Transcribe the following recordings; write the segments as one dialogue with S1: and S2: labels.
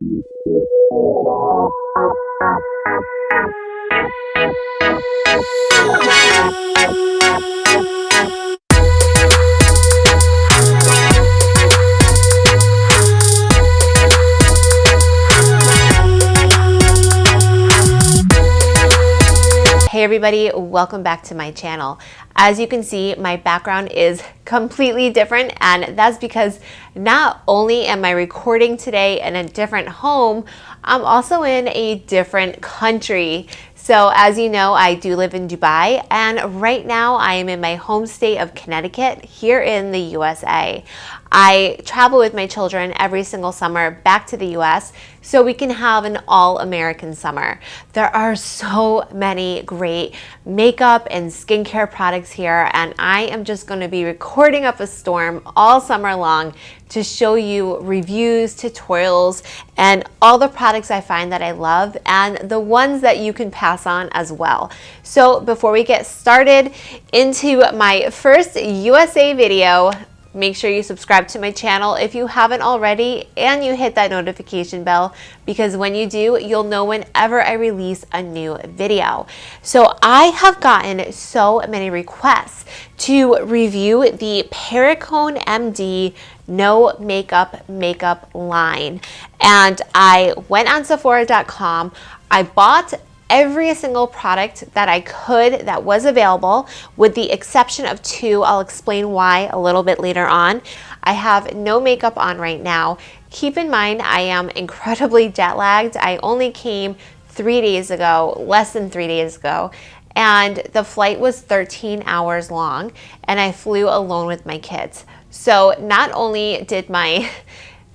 S1: Hey everybody, welcome back to my channel. As you can see, my background is completely different, and that's because not only am I recording today in a different home, I'm also in a different country. So as you know, I do live in Dubai, and right now I am in my home state of Connecticut here in the USA. I travel with my children every single summer back to the US so we can have an all-American summer. There are so many great makeup and skincare products here, and I am just going to be recording up a storm all summer long to show you reviews, tutorials, and all the products I find that I love and the ones that you can pass on as well. So before we get started into my first USA video, make sure you subscribe to my channel if you haven't already, and you hit that notification bell, because when you do, you'll know whenever I release a new video. So I have gotten so many requests to review the Perricone MD No Makeup line. And I went on Sephora.com, I bought every single product that I could that was available, with the exception of two. I'll explain why a little bit later on. I have no makeup on right now. Keep in mind, I am incredibly jet lagged. I only came 3 days ago, less than 3 days ago, and the flight was 13 hours long, and I flew alone with my kids. So not only did my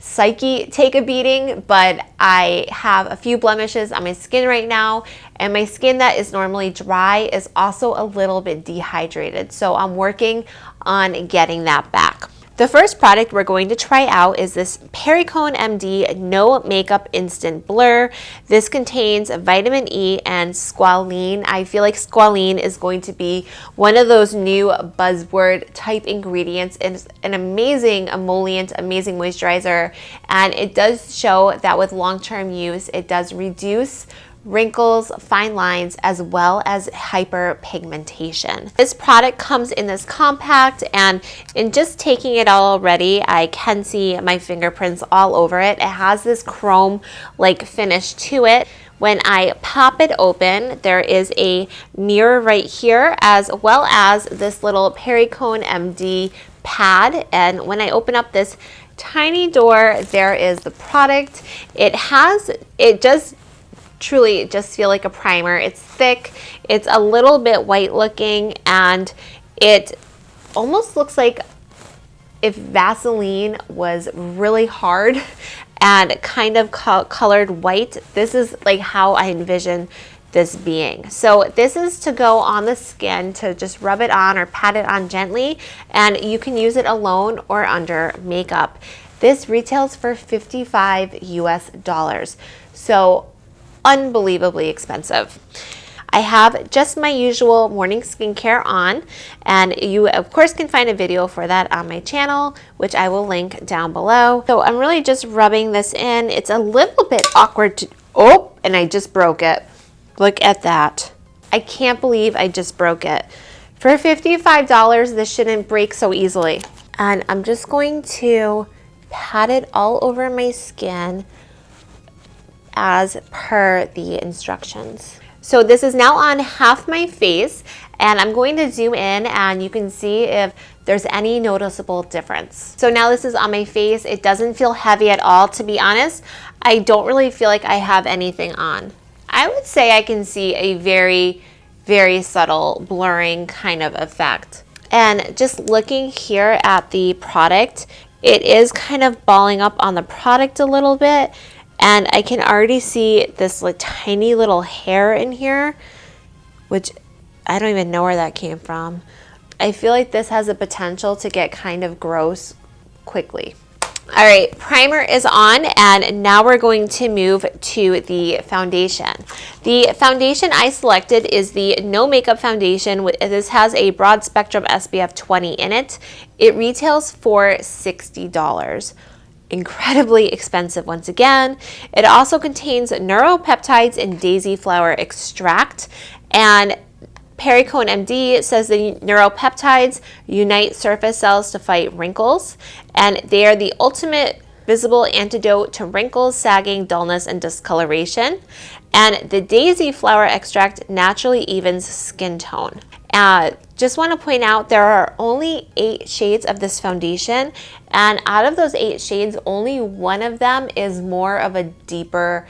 S1: psyche take a beating, but I have a few blemishes on my skin right now, and my skin that is normally dry is also a little bit dehydrated. So I'm working on getting that back. The first product we're going to try out is this Perricone MD No Makeup Instant Blur. This contains vitamin E and squalene. I feel like squalene is going to be one of those new buzzword type ingredients. It's an amazing emollient, amazing moisturizer, and it does show that with long-term use, it does reduce wrinkles, fine lines, as well as hyperpigmentation. This product comes in this compact, and in just taking it all already, I can see my fingerprints all over it. It has this chrome-like finish to it. When I pop it open, there is a mirror right here, as well as this little Perricone MD pad. And when I open up this tiny door, there is the product. It does truly just feel like a primer. It's thick, it's a little bit white looking, and it almost looks like if Vaseline was really hard and kind of colored white. This is like how I envision this being. So this is to go on the skin, to just rub it on or pat it on gently, and you can use it alone or under makeup. This retails for $55 US. So unbelievably expensive. I have just my usual morning skincare on, and you of course can find a video for that on my channel, which I will link down below. So I'm really just rubbing this in. It's a little bit awkward to, oh, and I just broke it. Look at that. I can't believe I just broke it. For $55, this shouldn't break so easily. And I'm just going to pat it all over my skin as per the instructions. So this is now on half my face, and I'm going to zoom in and you can see if there's any noticeable difference. So now this is on my face. It doesn't feel heavy at all, to be honest. I don't really feel like I have anything on. I would say I can see a very, very subtle blurring kind of effect. And just looking here at the product, it is kind of balling up on the product a little bit. And I can already see this like tiny little hair in here, which I don't even know where that came from. I feel like this has the potential to get kind of gross quickly. All right, primer is on, and now we're going to move to the foundation. The foundation I selected is the No Makeup Foundation. This has a broad spectrum SPF 20 in it. It retails for $60. incredibly expensive once again. It also contains neuropeptides and daisy flower extract, and Perricone MD says the neuropeptides unite surface cells to fight wrinkles, and they are the ultimate visible antidote to wrinkles, sagging, dullness, and discoloration. And the daisy flower extract naturally evens skin tone. Just want to point out there are only 8 shades of this foundation, and out of those 8 shades, only one of them is more of a deeper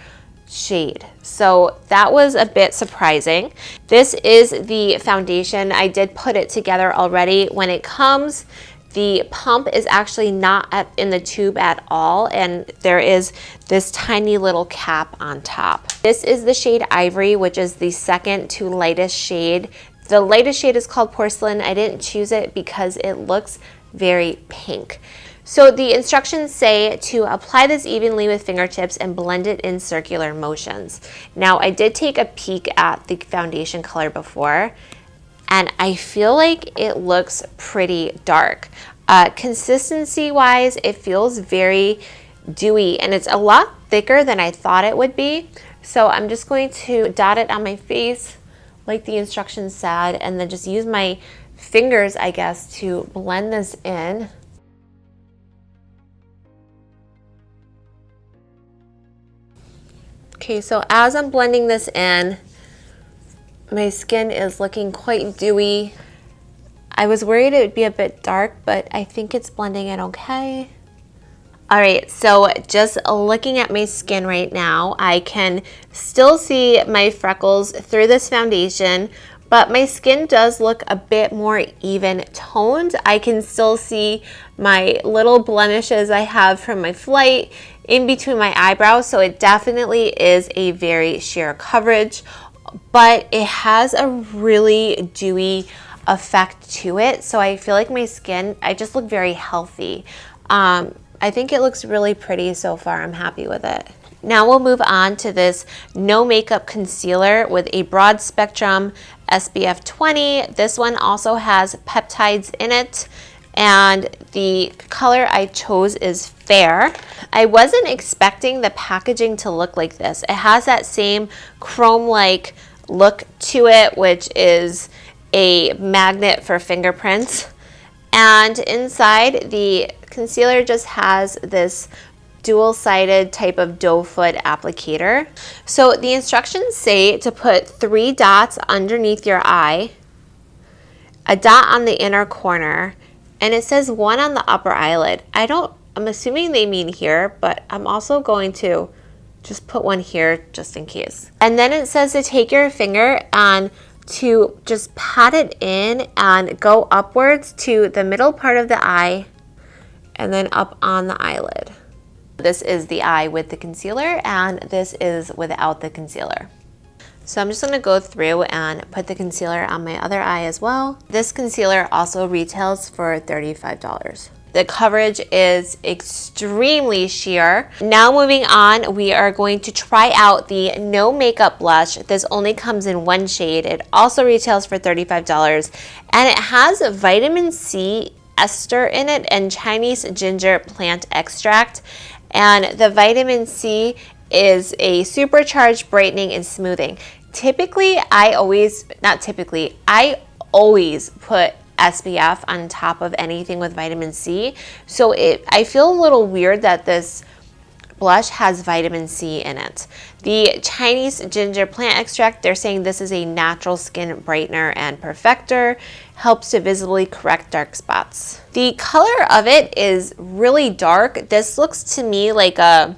S1: shade. So that was a bit surprising. This is the foundation. I did put it together already. When it comes, the pump is actually not in the tube at all, and there is this tiny little cap on top. This is the shade Ivory, which is the second to lightest shade. The lightest shade is called Porcelain. I didn't choose it because it looks very pink. So the instructions say to apply this evenly with fingertips and blend it in circular motions. Now, I did take a peek at the foundation color before, and I feel like it looks pretty dark. Consistency wise, it feels very dewy, and it's a lot thicker than I thought it would be. So I'm just going to dot it on my face like the instructions said, and then just use my fingers, I guess, to blend this in. Okay, so as I'm blending this in, my skin is looking quite dewy. I was worried it would be a bit dark, but I think it's blending in okay. All right, so just looking at my skin right now, I can still see my freckles through this foundation, but my skin does look a bit more even toned. I can still see my little blemishes I have from my flight in between my eyebrows, so it definitely is a very sheer coverage, but it has a really dewy effect to it. So I feel like my skin, I just look very healthy. I think it looks really pretty so far. I'm happy with it. Now we'll move on to this no makeup concealer with a broad spectrum SPF 20. This one also has peptides in it, and the color I chose is Fair. I wasn't expecting the packaging to look like this. It has that same chrome-like look to it, which is a magnet for fingerprints. And inside, the concealer just has this dual-sided type of doe foot applicator. So the instructions say to put 3 dots underneath your eye, a dot on the inner corner, and it says 1 on the upper eyelid. I'm assuming they mean here, but I'm also going to just put 1 here just in case. And then it says to take your finger and to just pat it in and go upwards to the middle part of the eye and then up on the eyelid. This is the eye with the concealer, and this is without the concealer. So I'm just going to go through and put the concealer on my other eye as well. This concealer also retails for $35. The coverage is extremely sheer. Now moving on, we are going to try out the No Makeup Blush. This only comes in 1 shade. It also retails for $35, and it has vitamin C ester in it and Chinese ginger plant extract. And the vitamin C is a supercharged brightening and smoothing. I always put SPF on top of anything with vitamin C. So I feel a little weird that this blush has vitamin C in it. The Chinese ginger plant extract, they're saying this is a natural skin brightener and perfector, helps to visibly correct dark spots. The color of it is really dark. This looks to me like a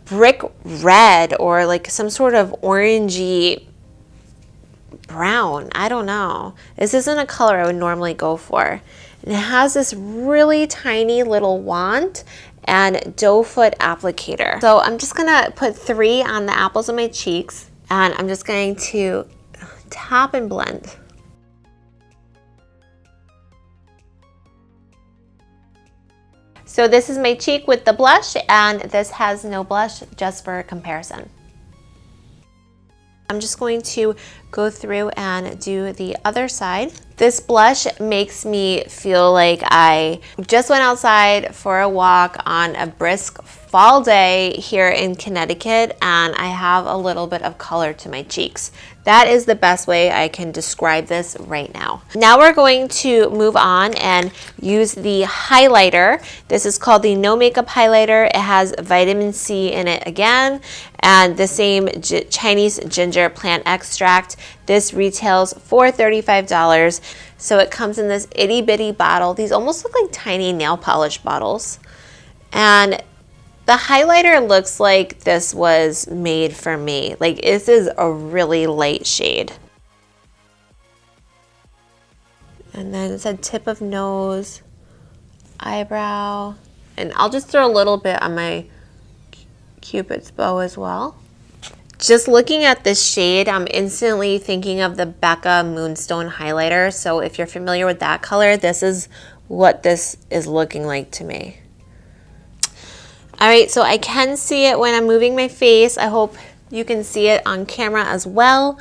S1: brick red or like some sort of orangey brown. I don't know. This isn't a color I would normally go for. And it has this really tiny little wand and doe foot applicator. So I'm just gonna put 3 on the apples of my cheeks, and I'm just going to tap and blend. So this is my cheek with the blush, and this has no blush, just for comparison. I'm just going to go through and do the other side. This blush makes me feel like I just went outside for a walk on a brisk fall day here in Connecticut, and I have a little bit of color to my cheeks. That is the best way I can describe this right now. Now we're going to move on and use the highlighter. This is called the No Makeup Highlighter. It has vitamin C in it again, and the same Chinese ginger plant extract. This retails for $35. So it comes in this itty bitty bottle. These almost look like tiny nail polish bottles. And the highlighter looks like this was made for me. Like, this is a really light shade. And then it's a tip of nose, eyebrow, and I'll just throw a little bit on my Cupid's bow as well. Just looking at this shade, I'm instantly thinking of the Becca Moonstone highlighter. So if you're familiar with that color, this is what this is looking like to me. All right, so I can see it when I'm moving my face. I hope you can see it on camera as well.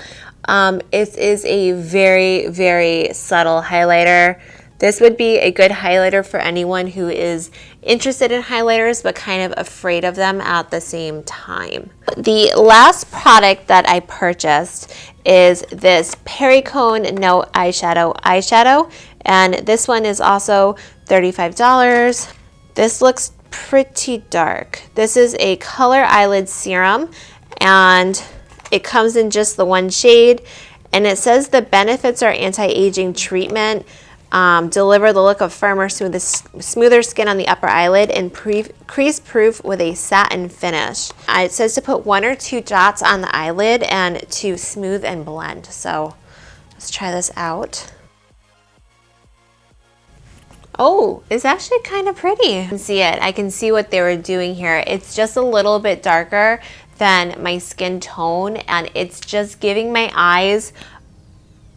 S1: It is a very, very subtle highlighter. This would be a good highlighter for anyone who is interested in highlighters but kind of afraid of them at the same time. The last product that I purchased is this Perricone No eyeshadow, and this one is also $35. This looks pretty dark. This is a color eyelid serum, and it comes in just the one shade, and it says the benefits are anti-aging treatment, deliver the look of firmer, smoother skin on the upper eyelid, and crease proof with a satin finish. It says to put 1 or 2 dots on the eyelid and to smooth and blend. So let's try this out. Oh, it's actually kind of pretty. I can see it. I can see what they were doing here. It's just a little bit darker than my skin tone, and it's just giving my eyes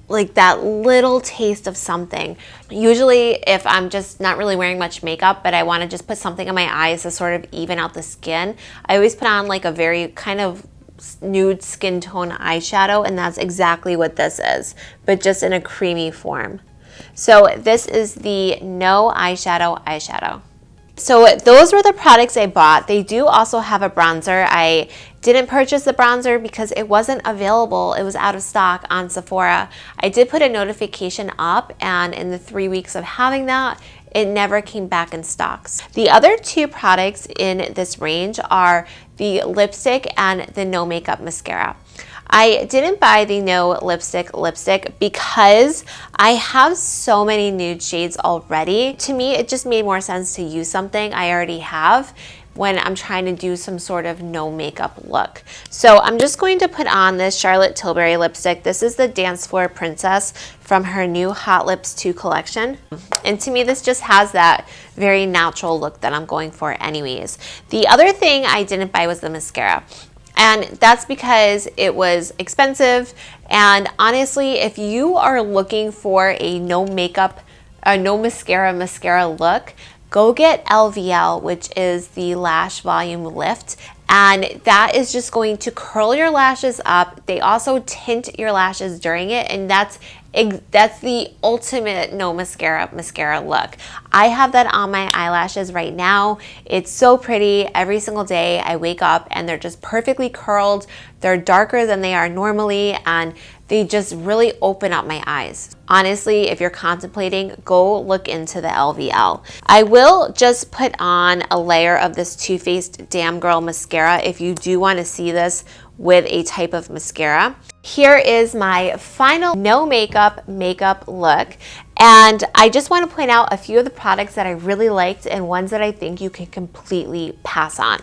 S1: like that little taste of something. Usually if I'm just not really wearing much makeup, but I want to just put something on my eyes to sort of even out the skin, I always put on like a very kind of nude skin tone eyeshadow, and that's exactly what this is, but just in a creamy form. So this is the No eyeshadow. So those were the products I bought. They do also have a bronzer. I didn't purchase the bronzer because it wasn't available. It was out of stock on Sephora. I did put a notification up, and in the 3 weeks of having that, it never came back in stock. The other 2 products in this range are the lipstick and the No Makeup mascara. I didn't buy the No lipstick because I have so many nude shades already. To me, it just made more sense to use something I already have when I'm trying to do some sort of no makeup look. So I'm just going to put on this Charlotte Tilbury lipstick. This is the Dance Floor Princess from her new Hot Lips 2 collection. And to me, this just has that very natural look that I'm going for anyways. The other thing I didn't buy was the mascara. And that's because it was expensive. And honestly, if you are looking for a no mascara look, go get LVL, which is the Lash Volume Lift. And that is just going to curl your lashes up. They also tint your lashes during it, and that's the ultimate no mascara look. I have that on my eyelashes right now. It's so pretty. Every single day I wake up and they're just perfectly curled. They're darker than they are normally, and they just really open up my eyes. Honestly, if you're contemplating, go look into the LVL. I will just put on a layer of this Too Faced Damn Girl mascara if you do want to see this with a type of mascara. Here is my final no makeup look. And I just want to point out a few of the products that I really liked and ones that I think you can completely pass on.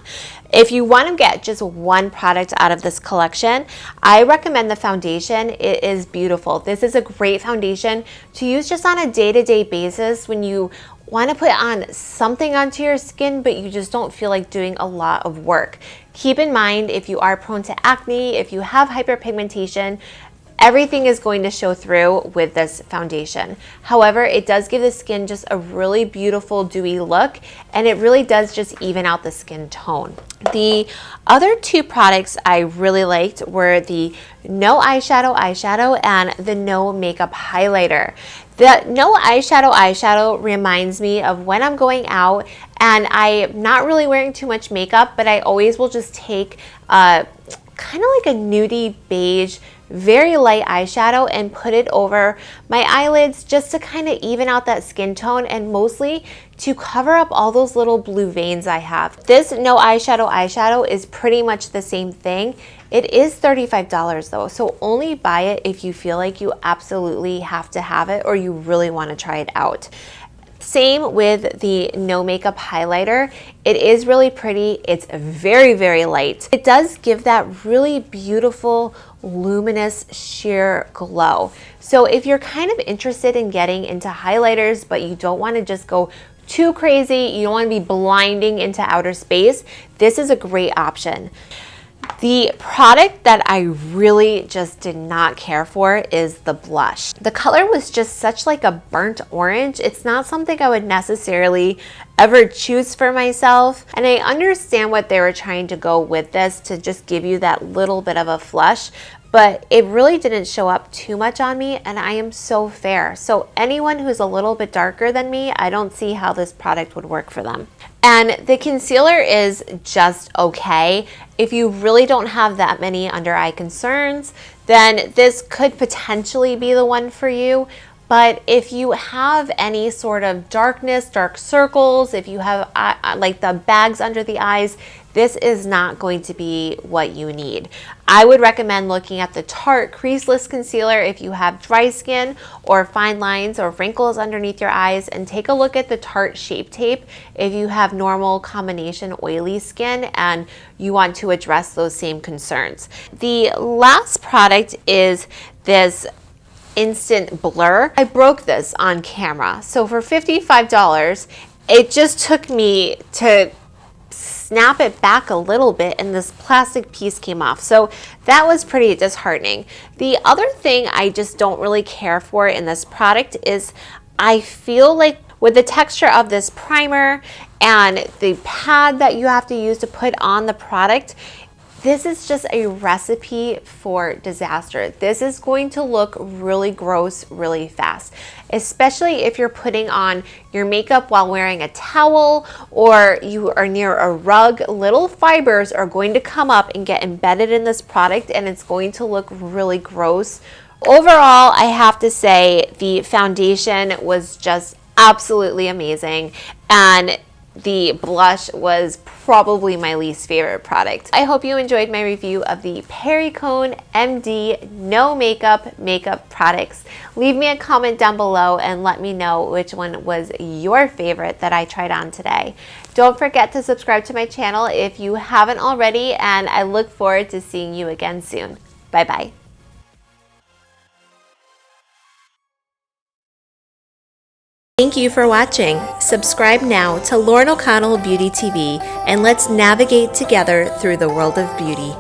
S1: If you want to get just one product out of this collection, I recommend the foundation. It is beautiful. This is a great foundation to use just on a day-to-day basis when you want to put on something onto your skin, but you just don't feel like doing a lot of work. Keep in mind, if you are prone to acne, if you have hyperpigmentation, everything is going to show through with this foundation. However, it does give the skin just a really beautiful dewy look, and it really does just even out the skin tone. The other two products I really liked were the No Eyeshadow and the No Makeup Highlighter. The No Eyeshadow reminds me of when I'm going out and I'm not really wearing too much makeup, but I always will just take kind of like a nudie beige, very light eyeshadow and put it over my eyelids just to kind of even out that skin tone, and mostly to cover up all those little blue veins I have. This No Eyeshadow is pretty much the same thing. It is $35 though, so only buy it if you feel like you absolutely have to have it or you really want to try it out. Same with the No Makeup Highlighter. It is really pretty. It's very, very light. It does give that really beautiful, luminous, sheer glow. So if you're kind of interested in getting into highlighters, but you don't want to just go too crazy, you don't want to be blinding into outer space, this is a great option. The product that I really just did not care for is the blush. The color was just such like a burnt orange. It's not something I would necessarily ever choose for myself. And I understand what they were trying to go with this to just give you that little bit of a flush, but it really didn't show up too much on me, and I am so fair. So anyone who's a little bit darker than me, I don't see how this product would work for them. And the concealer is just okay. If you really don't have that many under eye concerns, then this could potentially be the one for you. But if you have any sort of darkness, dark circles, if you have like the bags under the eyes, this is not going to be what you need. I would recommend looking at the Tarte Creaseless Concealer if you have dry skin or fine lines or wrinkles underneath your eyes, and take a look at the Tarte Shape Tape if you have normal combination oily skin and you want to address those same concerns. The last product is this Instant Blur. I broke this on camera. So for $55, it just took me to snap it back a little bit and this plastic piece came off. So that was pretty disheartening. The other thing I just don't really care for in this product is I feel like with the texture of this primer and the pad that you have to use to put on the product, this is just a recipe for disaster. This is going to look really gross really fast, especially if you're putting on your makeup while wearing a towel or you are near a rug. Little fibers are going to come up and get embedded in this product, and it's going to look really gross. Overall, I have to say the foundation was just absolutely amazing, and the blush was probably my least favorite product. I hope you enjoyed my review of the Perricone MD No Makeup products. Leave me a comment down below and let me know which one was your favorite that I tried on today. Don't forget to subscribe to my channel if you haven't already, and I look forward to seeing you again soon. Bye bye. Thank you for watching. Subscribe now to Lauren O'Connell Beauty TV, and let's navigate together through the world of beauty.